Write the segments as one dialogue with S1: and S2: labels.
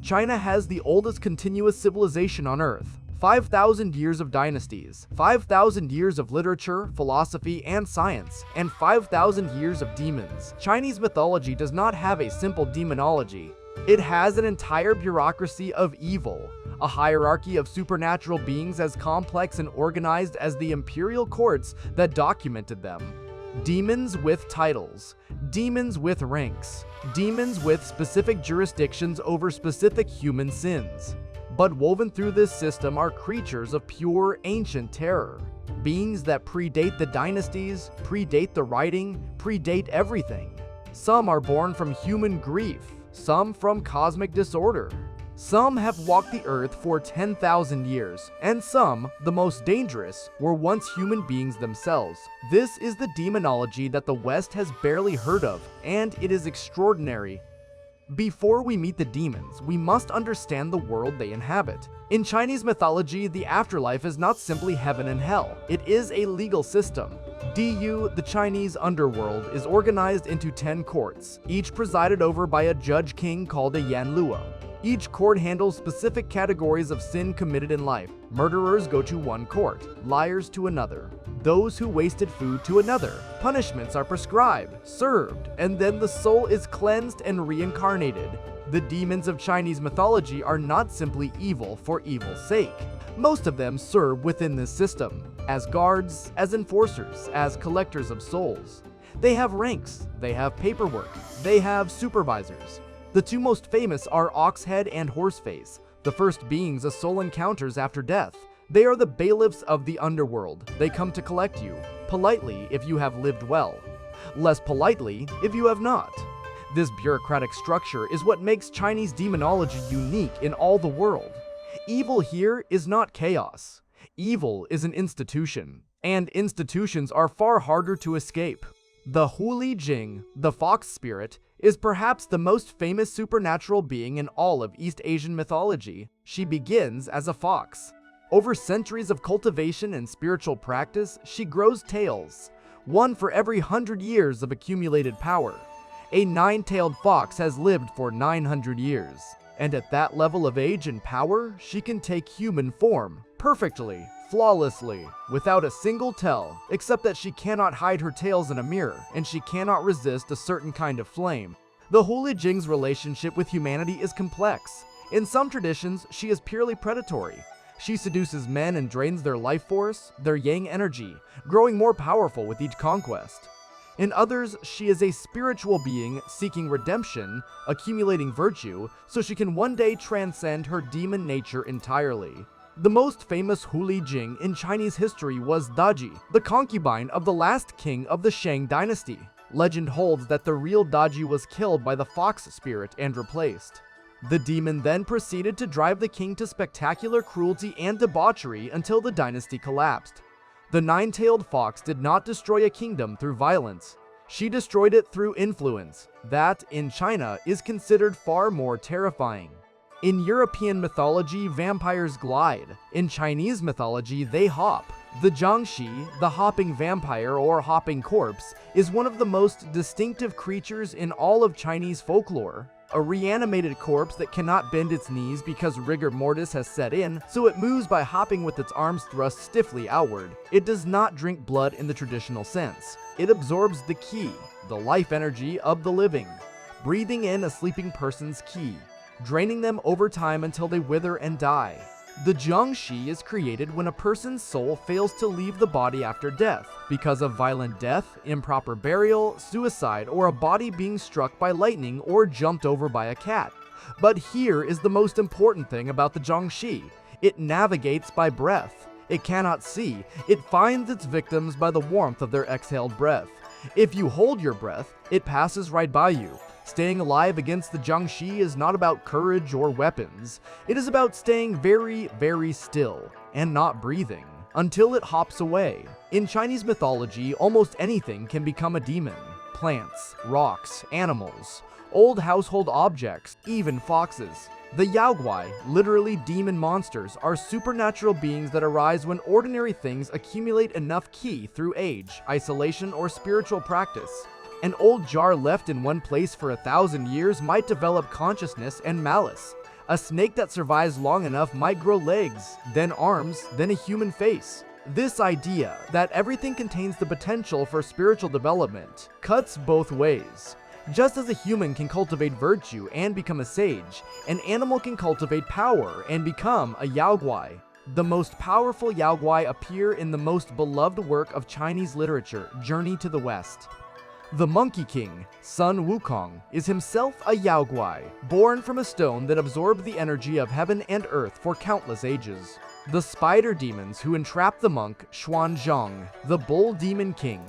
S1: China has the oldest continuous civilization on Earth. 5,000 years of dynasties, 5,000 years of literature, philosophy, and science, and 5,000 years of demons. Chinese mythology does not have a simple demonology. It has an entire bureaucracy of evil, a hierarchy of supernatural beings as complex and organized as the imperial courts that documented them. Demons with titles, demons with ranks, demons with specific jurisdictions over specific human sins. But woven through this system are creatures of pure ancient terror. Beings that predate the dynasties, predate the writing, predate everything. Some are born from human grief, some from cosmic disorder. Some have walked the earth for 10,000 years, and some, the most dangerous, were once human beings themselves. This is the demonology that the West has barely heard of, and it is extraordinary. Before we meet the demons, we must understand the world they inhabit. In Chinese mythology, the afterlife is not simply heaven and hell. It is a legal system. Diyu, the Chinese underworld, is organized into 10 courts, each presided over by a judge king called a Yanluo. Each court handles specific categories of sin committed in life. Murderers go to one court, liars to another, those who wasted food to another. Punishments are prescribed, served, and then the soul is cleansed and reincarnated. The demons of Chinese mythology are not simply evil for evil's sake. Most of them serve within this system, as guards, as enforcers, as collectors of souls. They have ranks, they have paperwork, they have supervisors. The two most famous are Oxhead and Horseface, the first beings a soul encounters after death. They are the bailiffs of the underworld. They come to collect you, politely if you have lived well, less politely if you have not. This bureaucratic structure is what makes Chinese demonology unique in all the world. Evil here is not chaos. Evil is an institution, and institutions are far harder to escape. The Huli Jing, the fox spirit, is perhaps the most famous supernatural being in all of East Asian mythology. She begins as a fox. Over centuries of cultivation and spiritual practice, she grows tails, one for every 100 years of accumulated power. A 9-tailed fox has lived for 900 years, and at that level of age and power, she can take human form, perfectly, flawlessly, without a single tell, except that she cannot hide her tails in a mirror, and she cannot resist a certain kind of flame. The Huli Jing's relationship with humanity is complex. In some traditions, she is purely predatory. She seduces men and drains their life force, their yang energy, growing more powerful with each conquest. In others, she is a spiritual being seeking redemption, accumulating virtue, so she can one day transcend her demon nature entirely. The most famous Huli Jing in Chinese history was Daji, the concubine of the last king of the Shang dynasty. Legend holds that the real Daji was killed by the fox spirit and replaced. The demon then proceeded to drive the king to spectacular cruelty and debauchery until the dynasty collapsed. The 9-tailed fox did not destroy a kingdom through violence. She destroyed it through influence. That, in China, is considered far more terrifying. In European mythology, vampires glide. In Chinese mythology, they hop. The Jiangshi, the hopping vampire or hopping corpse, is one of the most distinctive creatures in all of Chinese folklore. A reanimated corpse that cannot bend its knees because rigor mortis has set in, so it moves by hopping with its arms thrust stiffly outward. It does not drink blood in the traditional sense. It absorbs the qi, the life energy of the living, breathing in a sleeping person's qi, draining them over time until they wither and die. The Jiangshi is created when a person's soul fails to leave the body after death, because of violent death, improper burial, suicide, or a body being struck by lightning or jumped over by a cat. But here is the most important thing about the Jiangshi. It navigates by breath. It cannot see. It finds its victims by the warmth of their exhaled breath. If you hold your breath, it passes right by you. Staying alive against the Jiangshi is not about courage or weapons. It is about staying very, very still and not breathing until it hops away. In Chinese mythology, almost anything can become a demon. Plants, rocks, animals, old household objects, even foxes. The Yaoguai, literally demon monsters, are supernatural beings that arise when ordinary things accumulate enough qi through age, isolation, or spiritual practice. An old jar left in one place for 1,000 years might develop consciousness and malice. A snake that survives long enough might grow legs, then arms, then a human face. This idea that everything contains the potential for spiritual development cuts both ways. Just as a human can cultivate virtue and become a sage, an animal can cultivate power and become a Yaoguai. The most powerful Yaoguai appear in the most beloved work of Chinese literature, Journey to the West. The Monkey King, Sun Wukong, is himself a Yaoguai, born from a stone that absorbed the energy of heaven and earth for countless ages. The spider demons who entrap the monk, Xuanzang, the Bull Demon King.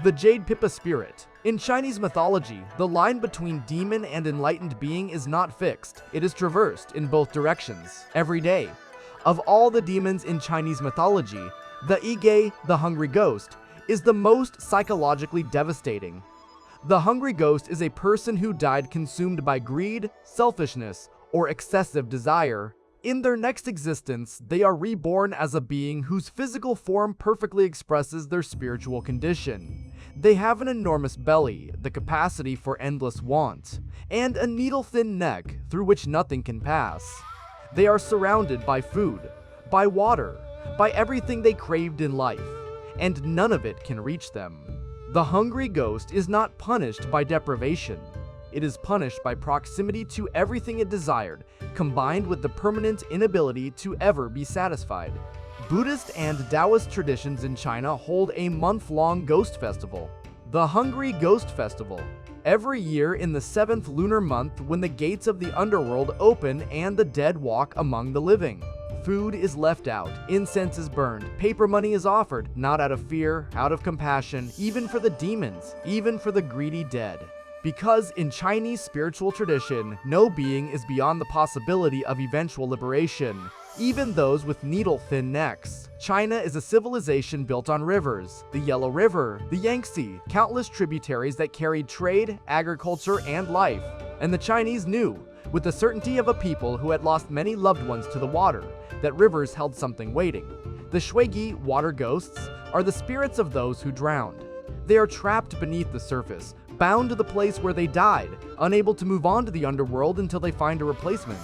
S1: The Jade Pippa spirit. In Chinese mythology, the line between demon and enlightened being is not fixed. It is traversed in both directions, every day. Of all the demons in Chinese mythology, the Egui, the hungry ghost, is the most psychologically devastating. The hungry ghost is a person who died consumed by greed, selfishness, or excessive desire. In their next existence, they are reborn as a being whose physical form perfectly expresses their spiritual condition. They have an enormous belly, the capacity for endless want, and a needle-thin neck through which nothing can pass. They are surrounded by food, by water, by everything they craved in life, and none of it can reach them. The hungry ghost is not punished by deprivation. It is punished by proximity to everything it desired, combined with the permanent inability to ever be satisfied. Buddhist and Taoist traditions in China hold a month-long ghost festival, the Hungry Ghost Festival, every year in the 7th lunar month when the gates of the underworld open and the dead walk among the living. Food is left out, incense is burned, paper money is offered, not out of fear, out of compassion, even for the demons, even for the greedy dead. Because in Chinese spiritual tradition, no being is beyond the possibility of eventual liberation, even those with needle-thin necks. China is a civilization built on rivers, the Yellow River, the Yangtze, countless tributaries that carried trade, agriculture, and life. And the Chinese knew, with the certainty of a people who had lost many loved ones to the water, that rivers held something waiting. The Shuigui, water ghosts, are the spirits of those who drowned. They are trapped beneath the surface, bound to the place where they died, unable to move on to the underworld until they find a replacement.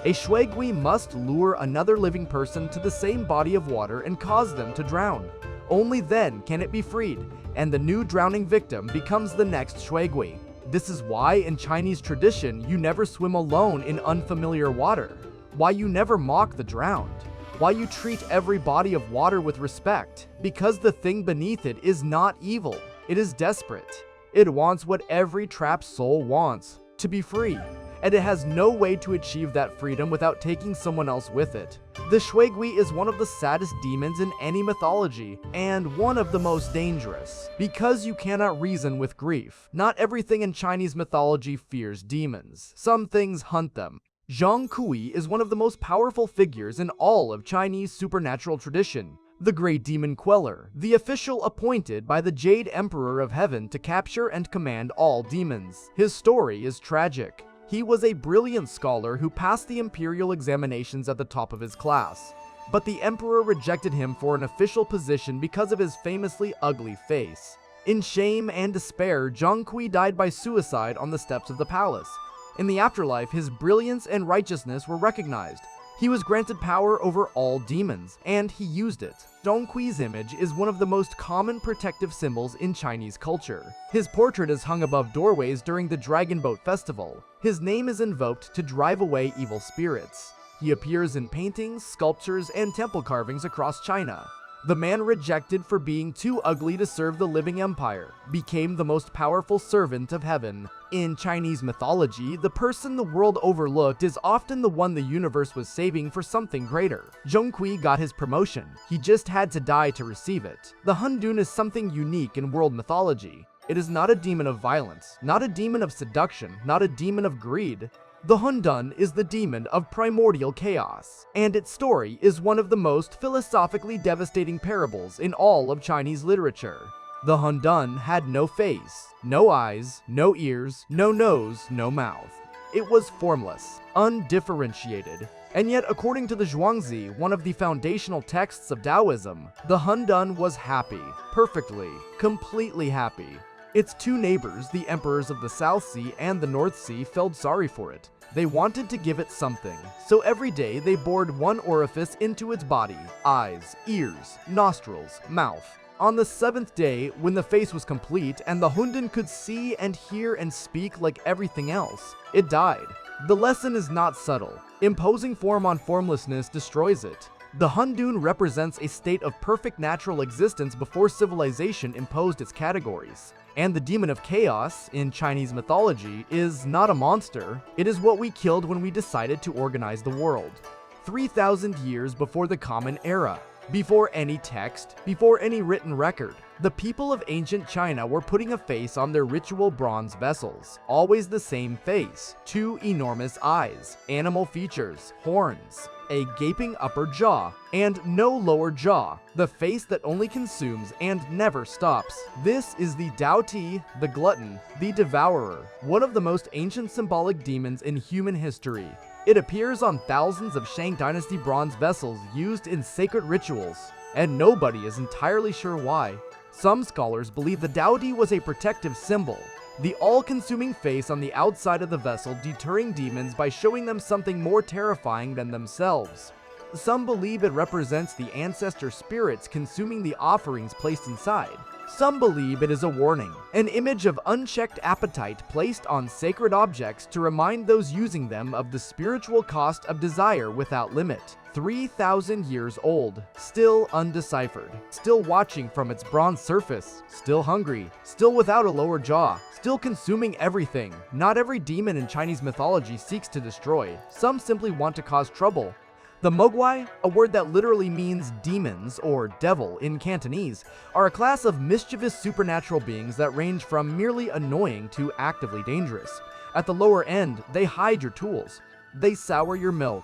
S1: A Shuigui must lure another living person to the same body of water and cause them to drown. Only then can it be freed, and the new drowning victim becomes the next Shuigui. This is why in Chinese tradition you never swim alone in unfamiliar water, why you never mock the drowned, why you treat every body of water with respect, because the thing beneath it is not evil, it is desperate. It wants what every trapped soul wants, to be free, and it has no way to achieve that freedom without taking someone else with it. The Shuigui is one of the saddest demons in any mythology, and one of the most dangerous, because you cannot reason with grief. Not everything in Chinese mythology fears demons. Some things hunt them. Zhong Kui is one of the most powerful figures in all of Chinese supernatural tradition. The great demon queller, the official appointed by the Jade Emperor of Heaven to capture and command all demons. His story is tragic. He was a brilliant scholar who passed the imperial examinations at the top of his class, but the emperor rejected him for an official position because of his famously ugly face. In shame and despair, Zhong Kui died by suicide on the steps of the palace. In the afterlife, his brilliance and righteousness were recognized. He was granted power over all demons, and he used it. Zhong Kui's image is one of the most common protective symbols in Chinese culture. His portrait is hung above doorways during the Dragon Boat Festival. His name is invoked to drive away evil spirits. He appears in paintings, sculptures, and temple carvings across China. The man rejected for being too ugly to serve the living empire became the most powerful servant of heaven. In Chinese mythology, the person the world overlooked is often the one the universe was saving for something greater. Zhong Kui got his promotion. He just had to die to receive it. The Hundun is something unique in world mythology. It is not a demon of violence, not a demon of seduction, not a demon of greed. The Hundun is the demon of primordial chaos, and its story is one of the most philosophically devastating parables in all of Chinese literature. The Hundun had no face, no eyes, no ears, no nose, no mouth. It was formless, undifferentiated. And yet, according to the Zhuangzi, one of the foundational texts of Taoism, the Hundun was happy, perfectly, completely happy. Its two neighbors, the emperors of the South Sea and the North Sea, felt sorry for it. They wanted to give it something, so every day they bored one orifice into its body: eyes, ears, nostrils, mouth. On the 7th day, when the face was complete and the Hundun could see and hear and speak like everything else, it died. The lesson is not subtle. Imposing form on formlessness destroys it. The Hundun represents a state of perfect natural existence before civilization imposed its categories. And the demon of chaos, in Chinese mythology, is not a monster. It is what we killed when we decided to organize the world. 3,000 years before the Common Era. Before any text, before any written record, the people of ancient China were putting a face on their ritual bronze vessels. Always the same face, 2 enormous eyes, animal features, horns, a gaping upper jaw, and no lower jaw, the face that only consumes and never stops. This is the Taotie, the glutton, the devourer, one of the most ancient symbolic demons in human history. It appears on thousands of Shang dynasty bronze vessels used in sacred rituals, and nobody is entirely sure why. Some scholars believe the Taotie was a protective symbol, the all-consuming face on the outside of the vessel deterring demons by showing them something more terrifying than themselves. Some believe it represents the ancestor spirits consuming the offerings placed inside. Some believe it is a warning, an image of unchecked appetite placed on sacred objects to remind those using them of the spiritual cost of desire without limit. 3,000 years old, still undeciphered, still watching from its bronze surface, still hungry, still without a lower jaw, still consuming everything. Not every demon in Chinese mythology seeks to destroy. Some simply want to cause trouble. The Moguai, a word that literally means demons or devil in Cantonese, are a class of mischievous supernatural beings that range from merely annoying to actively dangerous. At the lower end, they hide your tools. They sour your milk.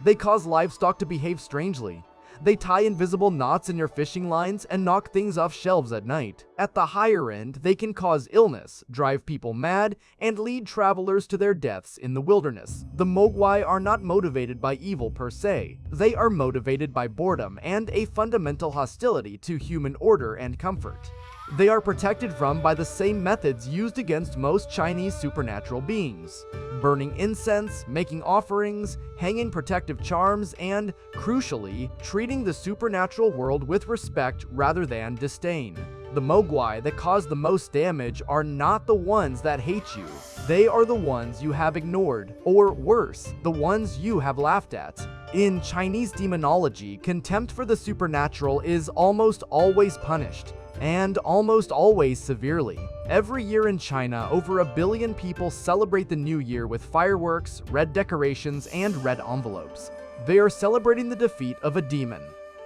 S1: They cause livestock to behave strangely. They tie invisible knots in your fishing lines and knock things off shelves at night. At the higher end, they can cause illness, drive people mad, and lead travelers to their deaths in the wilderness. The Moguai are not motivated by evil per se. They are motivated by boredom and a fundamental hostility to human order and comfort. They are protected from by the same methods used against most Chinese supernatural beings: burning incense, making offerings, hanging protective charms, and, crucially, treating the supernatural world with respect rather than disdain. The Moguai that cause the most damage are not the ones that hate you. They are the ones you have ignored, or worse, the ones you have laughed at. In Chinese demonology, contempt for the supernatural is almost always punished, and almost always severely. Every year in China, over 1 billion people celebrate the New Year with fireworks, red decorations, and red envelopes. They are celebrating the defeat of a demon.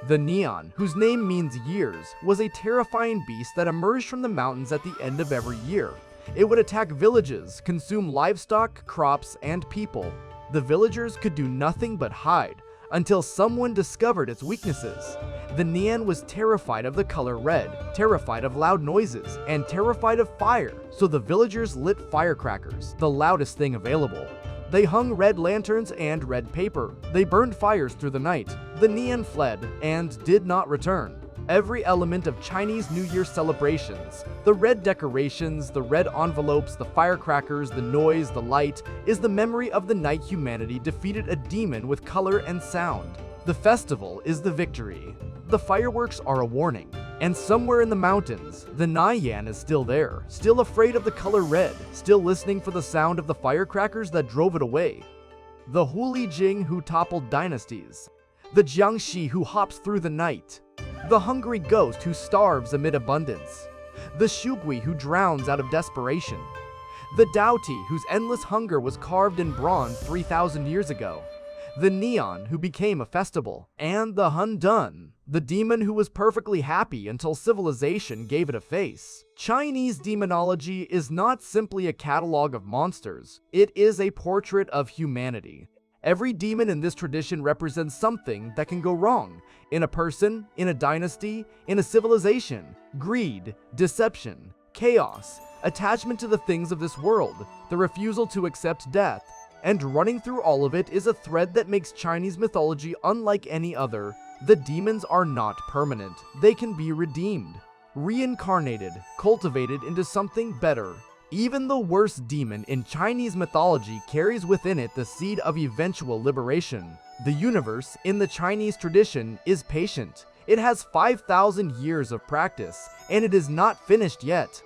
S1: The Nian, whose name means years, was a terrifying beast that emerged from the mountains at the end of every year. It would attack villages, consume livestock, crops, and people. The villagers could do nothing but hide, until someone discovered its weaknesses. The Nian was terrified of the color red, terrified of loud noises, and terrified of fire, so the villagers lit firecrackers, the loudest thing available. They hung red lanterns and red paper. They burned fires through the night. The Nian fled and did not return. Every element of Chinese New Year celebrations, the red decorations, the red envelopes, the firecrackers, the noise, the light, is the memory of the night humanity defeated a demon with color and sound. The festival is the victory. The fireworks are a warning. And somewhere in the mountains, the Nian is still there, still afraid of the color red, still listening for the sound of the firecrackers that drove it away. The Huli Jing who toppled dynasties. The Jiangshi who hops through the night. The hungry ghost who starves amid abundance. The Shuigui who drowns out of desperation. The Taotie whose endless hunger was carved in bronze 3,000 years ago. The Nian who became a festival. And the Hundun, the demon who was perfectly happy until civilization gave it a face. Chinese demonology is not simply a catalog of monsters. It is a portrait of humanity. Every demon in this tradition represents something that can go wrong in a person, in a dynasty, in a civilization. Greed, deception, chaos, attachment to the things of this world, the refusal to accept death. And running through all of it is a thread that makes Chinese mythology unlike any other. The demons are not permanent. They can be redeemed, reincarnated, cultivated into something better. Even the worst demon in Chinese mythology carries within it the seed of eventual liberation. The universe, in the Chinese tradition, is patient. It has 5,000 years of practice, and it is not finished yet.